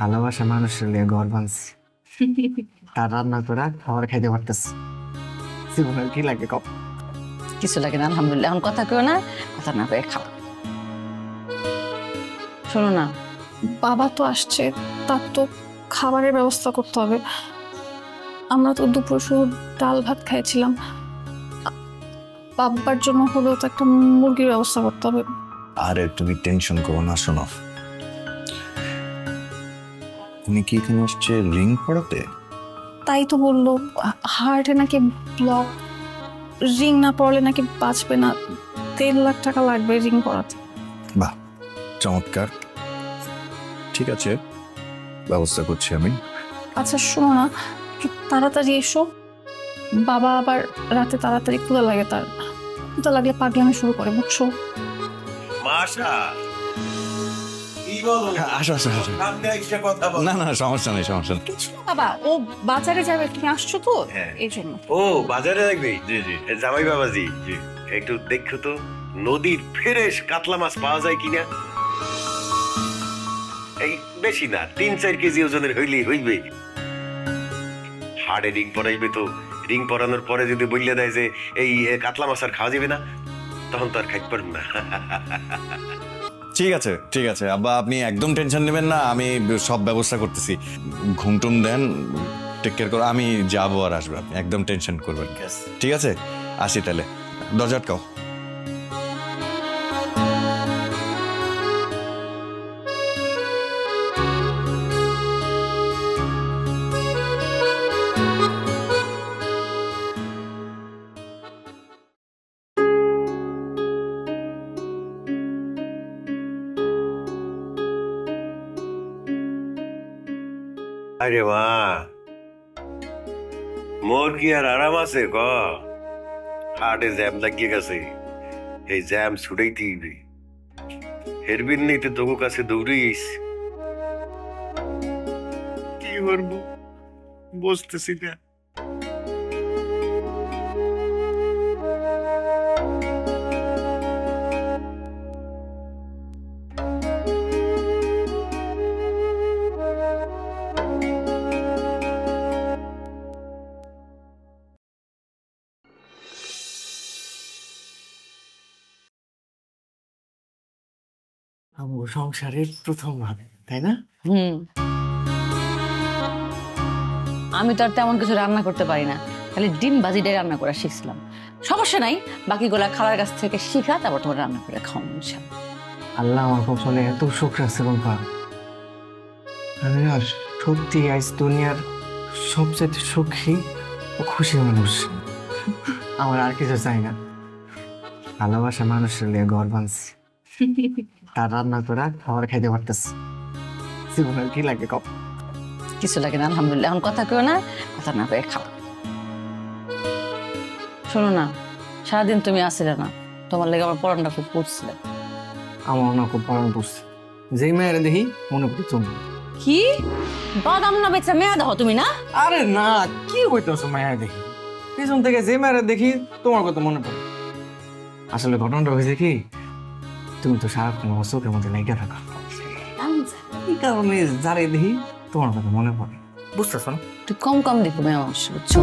ভালোবাসা মানুষের লিয়ে ঘর বানছি, তার রান্না করা খাবার খাইতে পারতেছি। জীবনের কি লাগে কপ? কিছু লাগে না আলহামদুলিল্লাহ। এখন কথা কেউ না, কথা না কয়ে খাও। শোনো না, বাবা তো আসছে, তার তো খাবারের ব্যবস্থা করতে হবে। আমরা তো দুপুর শুধু ডাল ভাত খাইছিলাম, বাবার জন্য হলেও তো একটা মুরগির ব্যবস্থা করতে হবে। আরে তুমি টেনশন করো না। শোনো, উনি কি এখানে আসছে রিং পড়াতে? তাই তো বললো, হার্টে নাকি ব্লক, রিং না পড়লে নাকি বাঁচবে না, 3 লাখ টাকা লাগবে রিং পড়াতে। বাহ, চমৎকার। ঠিক আছে, ব্যবস্থা করছি আমি। আচ্ছা শোনো না, একটু তাড়াতাড়ি এসো, বাবা আবার রাতে তাড়াতাড়ি ক্ষুধা লাগে, তার ক্ষুধা লাগলে পাগলামি শুরু করে, বুঝছো? না না, সমস্যা নেই, সমস্যা নেই। বাবা ও বাজারে যাবে, তুমি আসছো তো এই জন্য। ও বাজারে লাগবে? জি জি। জামাই বাবাজি, জি একটু দেখো তো নদীর ফ্রেশ কাতলা মাছ পাওয়া যায় কিনা। এই বেশি না, 3-4 কেজি ওজনের হইলেই হইবে। হাড়ে রিং পরাইবে তো, রিং পরানোর পরে যদি বললে দেয় যে এই কাতলা মাছ আর খাওয়া যাবে না, তখন তো আর খাইতে পারব না। ঠিক আছে, ঠিক আছে আব্বা, আপনি একদম টেনশন নেবেন না, আমি সব ব্যবস্থা করতেছি। ঘুমটুম দেন, টেক কেয়ার করো, আমি যাবো আর আসবো, আপনি একদম টেনশন করবেন। ঠিক আছে, আসি তাহলে, দরজা আটকাও। আরে মা, মোর কি আর আরাম আছে ক? হার্টে জ্যাম লাগিয়ে গেছে, এই জ্যাম ছুটাইতে হইবে। হেরবিন নেই তো তোর কাছে দৌড়িস, কি করবো বুঝতেছি না। আমার সংসারের প্রথম ভাবে, তাই না? আমি তো আর তেমন কিছু রান্না করতে পারি না, খালি ডিম ভাজিটাই রান্না করা শিখছিলাম। সমস্যা নাই, বাকিগুলা খালার কাছ থেকে শিখা তারপর তোমার রান্না করে খাওয়ানো ইনশাআল্লাহ। আল্লাহ আমার কপালে এত সুখ রাখছে রুম্পা, আমি আর সত্যি আজ দুনিয়ার সবচেয়ে সুখী ও খুশি মানুষ। আমার আর কিছু চাই না। ভালোবাসা মানুষের লিয়ে ঘর বানছি, তার রান্না করা খাবার খাইতে পারতেছি। জীবনের কি লাগে কপ? কিছু লাগে না আলহামদুলিল্লাহ। এখন কথা কেউ না, কথা না কয়ে খাও। শোনো না, সারাদিন তুমি আসছিলে না, তোমার লেগে আমার পড়ানটা খুব পড়ছিল। আমার না খুব পড়ান পড়ছে, যেই মেয়েরা দেখি মনে করি তুমি। কি বাদাম না বেচা মেয়া দেখো তুমি না? আরে না, কি কইতেছো মেয়া দেখি? পিছন থেকে যে মেয়েরা দেখি তোমার কথা মনে পড়ে। আসলে ঘটনাটা হয়েছে কি, তুমি তো সারাক্ষণ আমার চোখের মধ্যে লেগে থাকো, এই কারণে যারে দেখি তোমার কথা মনে পড়ে, বুঝতেছ না? তুই কম কম দেখো মেয়া মানুষ, বুঝছো?